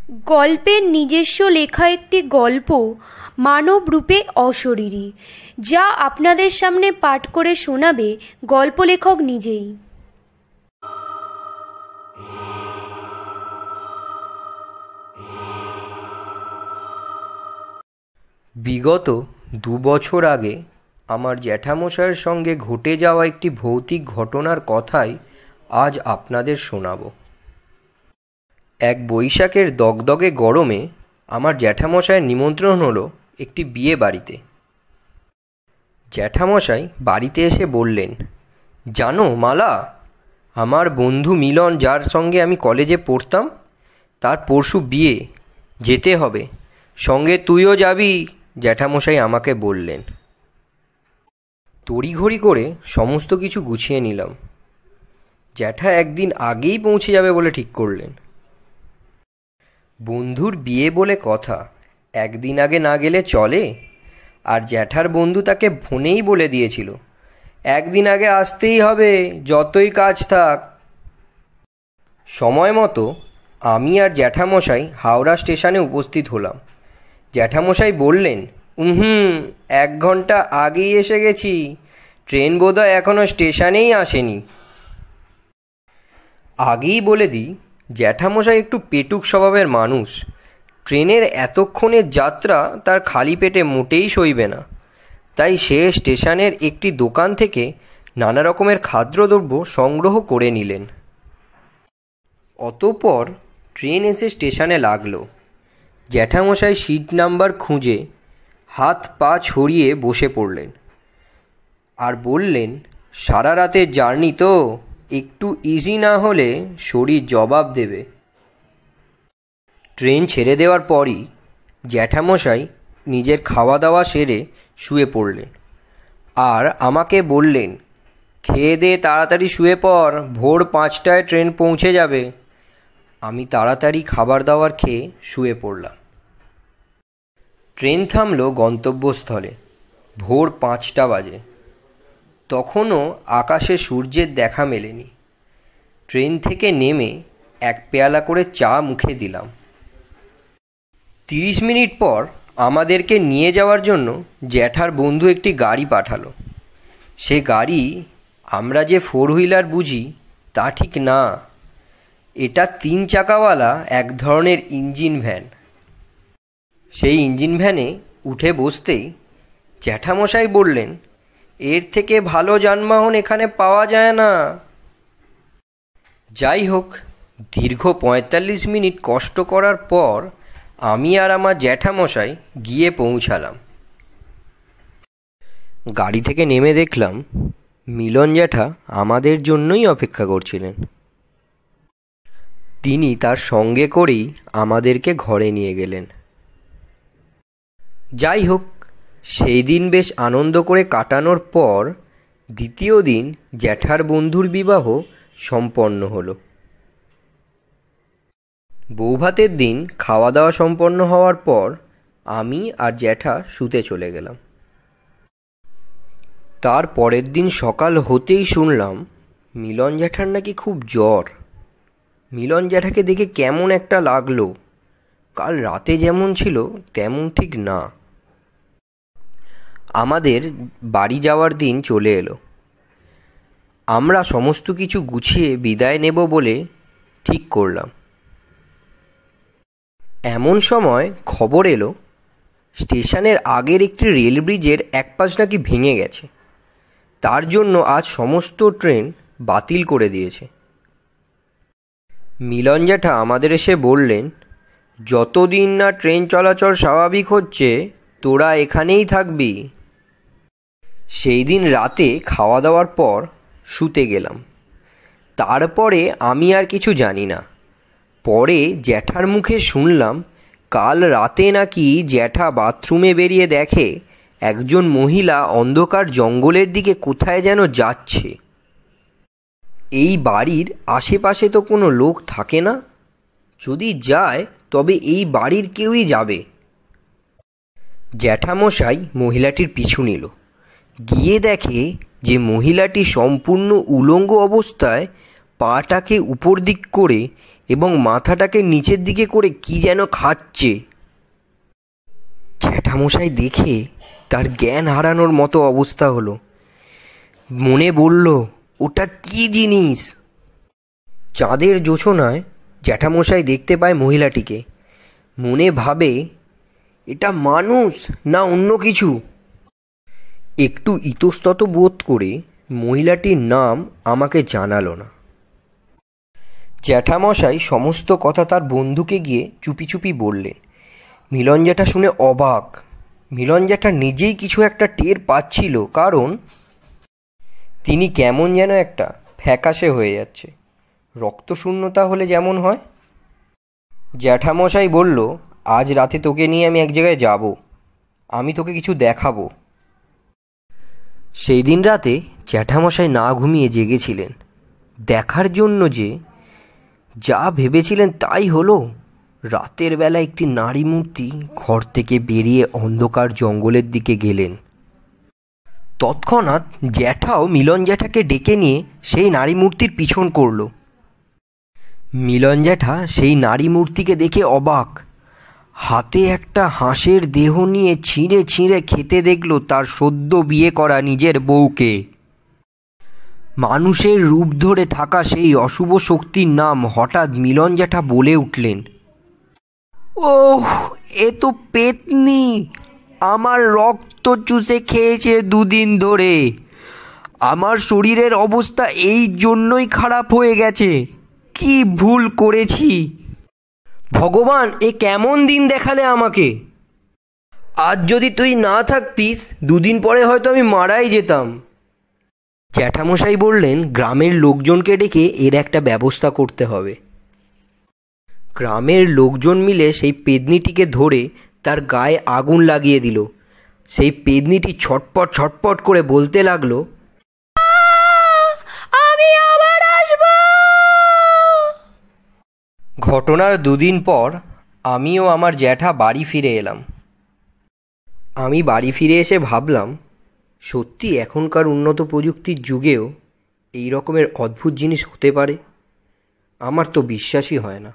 গল্পের নিজস্ব লেখা একটি গল্প মানব রূপে অশরীরী, যা আপনাদের সামনে পাঠ করে শোনাবে গল্প লেখক নিজেই। বিগত 2 বছর আগে আমার জ্যাঠামশাইয়ের সঙ্গে ঘটে যাওয়া একটি ভৌতিক ঘটনার কথাই আজ আপনাদের শোনাবো। এক বৈশাখের দগদগে গরমে আমার জ্যাঠামশাইয়ের নিমন্ত্রণ হলো একটি বিয়ে বাড়িতে। জ্যাঠামশাই বাড়িতে এসে বললেন, জানো মালা, আমার বন্ধু মিলন, যার সঙ্গে আমি কলেজে পড়তাম, তার পরশু বিয়ে, যেতে হবে, সঙ্গে তুইও যাবি। জ্যাঠামশাই আমাকে বললেন। তড়িঘড়ি করে সমস্ত কিছু গুছিয়ে নিলাম। জ্যাঠা একদিন আগেই পৌঁছে যাবে বলে ঠিক করলেন। বন্ধুর বিয়ে বলে কথা, একদিন আগে না গেলে চলে? আর জ্যাঠার বন্ধু তাকে ফোনেই বলে দিয়েছিল, একদিন আগে আসতেই হবে, যতই কাজ থাক। সময় মতো আমি আর জ্যাঠামশাই হাওড়া স্টেশনে উপস্থিত হলাম। জ্যাঠামশাই বললেন, 1 ঘন্টা আগেই এসে গেছি, ট্রেন বোধহয় এখনও স্টেশনেই আসেনি। আগেই বলে দিই, জ্যাঠামশাই একটু পেটুক স্বভাবের মানুষ। ট্রেনের এতক্ষণের যাত্রা তার খালি পেটে মোটেই সইবে না। তাই সে স্টেশনের একটি দোকান থেকে নানা রকমের খাদ্যদ্রব্য সংগ্রহ করে নিলেন। অতঃপর ট্রেন এসে স্টেশনে লাগলো। জ্যাঠামশাই সিট নাম্বার খুঁজে হাত পা ছড়িয়ে বসে পড়লেন আর বললেন, সারা রাতের জার্নি তো, একটু ইজি না হলে শরীর জবাব দেবে। ট্রেন ছেড়ে দেওয়ার পরই জ্যাঠামশাই নিজের খাওয়া দাওয়া সেরে শুয়ে পড়লেন আর আমাকে বললেন, খেয়ে দে, তাড়াতাড়ি শুয়ে পড়, ভোর 5টায় ট্রেন পৌঁছে যাবে। আমি তাড়াতাড়ি খাবার দাবার খেয়ে শুয়ে পড়লাম। ট্রেন থামল গন্তব্যস্থলে। ভোর 5টা বাজে। তখনও আকাশে সূর্যের দেখা মেলেনি। ট্রেন থেকে নেমে 1 পেয়ালা করে চা মুখে দিলাম। 30 মিনিট পর আমাদেরকে নিয়ে যাওয়ার জন্য জ্যাঠার বন্ধু একটি গাড়ি পাঠালো। সে গাড়ি আমরা যে 4 হুইলার বুঝি তা ঠিক না, এটা 3 চাকাওয়ালা এক ধরনের ইঞ্জিন ভ্যান। সেই ইঞ্জিন ভ্যানে উঠে বসতেই জ্যাঠামশাই বললেন, এর থেকে ভালো যানবাহন এখানে পাওয়া যায় না। যাই হোক, দীর্ঘ 45 মিনিট কষ্ট করার পর আমি আর আমার জ্যাঠামশাই গিয়ে পৌঁছালাম। গাড়ি থেকে নেমে দেখলাম মিলন জ্যাঠা আমাদের জন্যই অপেক্ষা করছিলেন। তিনি তার সঙ্গে করেই আমাদেরকে ঘরে নিয়ে গেলেন। যাই হোক, সেই দিন বেশ আনন্দ করে কাটানোর পর দ্বিতীয় দিন জ্যাঠার বন্ধুর বিবাহ সম্পন্ন হলো। বৌভাতের দিন খাওয়া দাওয়া সম্পন্ন হওয়ার পর আমি আর জ্যাঠা শুতে চলে গেলাম। তার পরের দিন সকাল হতেই শুনলাম মিলন জ্যাঠার নাকি খুব জ্বর। মিলন জ্যাঠাকে দেখে কেমন একটা লাগলো। কাল রাতে যেমন ছিল তেমন ঠিক না। আমাদের বাড়ি যাওয়ার দিন চলে এলো। আমরা সমস্ত কিছু গুছিয়ে বিদায় নেব বলে ঠিক করলাম। এমন সময় খবর এলো স্টেশনের আগের একটি রেল ব্রিজের এক পাশ নাকি ভেঙে গেছে। তার জন্য আজ সমস্ত ট্রেন বাতিল করে দিয়েছে। মিলন জ্যাঠা আমাদের এসে বললেন, যতদিন না ট্রেন চলাচল স্বাভাবিক হচ্ছে তোরা এখানেই থাকবি। সেই দিন রাতে খাওয়া দাওয়ার পর শুতে গেলাম। তারপরে আমি আর কিছু জানি না। পরে জ্যাঠার মুখে শুনলাম কাল রাতে নাকি জ্যাঠা বাথরুমে বেরিয়ে দেখে একজন মহিলা অন্ধকার জঙ্গলের দিকে কোথায় যেন যাচ্ছে। এই বাড়ির আশেপাশে তো কোনো লোক থাকে না, যদি যায় তবে এই বাড়ির কেউই যাবে। জ্যাঠামশাই মহিলাটির পিছু নিল। গিয়ে দেখে যে মহিলাটি সম্পূর্ণ উলঙ্গ অবস্থায় পাটাকে উপর দিক করে এবং মাথাটাকে নিচের দিকে করে কি যেন খাচ্ছে। জ্যাঠামশাই দেখে তার জ্ঞান হারানোর মতো অবস্থা হলো। মনে বলল, ওটা কি জিনিস? চাঁদের জোছনায় জ্যাঠামশাই দেখতে পায় মহিলাটিকে। মনে ভাবে, এটা মানুষ না অন্য কিছু। একটু ইতস্তত বোধ করে মহিলাটির নাম আমাকে জানালো না। জ্যাঠামশাই সমস্ত কথা তার বন্ধুকে গিয়ে চুপি চুপি বললেন। মিলন জ্যাঠা শুনে অবাক। মিলন জ্যাঠা নিজেই কিছু একটা টের পাচ্ছিল, কারণ তিনি কেমন যেন একটা ফ্যাকাশে হয়ে যাচ্ছে, রক্তশূন্যতা হলে যেমন হয়। জ্যাঠামশাই বলল, আজ রাতে তোকে নিয়ে আমি এক জায়গায় যাব, আমি তোকে কিছু দেখাবো। সেই দিন রাতে জ্যাঠামশাই না ঘুমিয়ে জেগেছিলেন, দেখার জন্য যে যা ভেবেছিলেন তাই হলো। রাতের বেলা একটি নারী মূর্তি ঘর থেকে বেরিয়ে অন্ধকার জঙ্গলের দিকে গেলেন। তৎক্ষণাৎ জ্যাঠাও মিলন জ্যাঠাকে ডেকে নিয়ে সেই নারী মূর্তির পিছন করল। মিলন জ্যাঠা সেই নারী মূর্তিকে দেখে অবাক। হাতে একটা হাঁসের দেহ নিয়ে ছিঁড়ে ছিঁড়ে খেতে দেখল তার সদ্য বিয়ে করা নিজের বউকে। মানুষের রূপ ধরে থাকা সেই অশুভ শক্তির নাম হঠাৎ মিলন জ্যাঠা বলে উঠলেন, ওহ, এ তো পেতনি, আমার রক্ত চুষে খেয়েছে দুদিন ধরে। আমার শরীরের অবস্থা এই জন্যই খারাপ হয়ে গেছে। কি ভুল করেছি ভগবান, এ কেমন দিন দেখালে আমাকে। আজ যদি তুই না থাকতিস, দুদিন পরে হয়তো আমি মারাই যেতাম। জ্যাঠামশাই বললেন, গ্রামের লোকজনকে ডেকে এর একটা ব্যবস্থা করতে হবে। গ্রামের লোকজন মিলে সেই পেদনিটিকে ধরে তার গায়ে আগুন লাগিয়ে দিল। সেই পেদনিটি ছটপট ছটপট করে বলতে লাগলো, আমি আবার আসব। ঘটনার দুদিন পর আমিও আমার জ্যাঠা বাড়ি ফিরে এলাম। আমি বাড়ি ফিরে এসে ভাবলাম, সত্যি এখনকার উন্নত প্রযুক্তির যুগেও এই রকমের অদ্ভুত জিনিস হতে পারে। আমার তো বিশ্বাসই হয় না।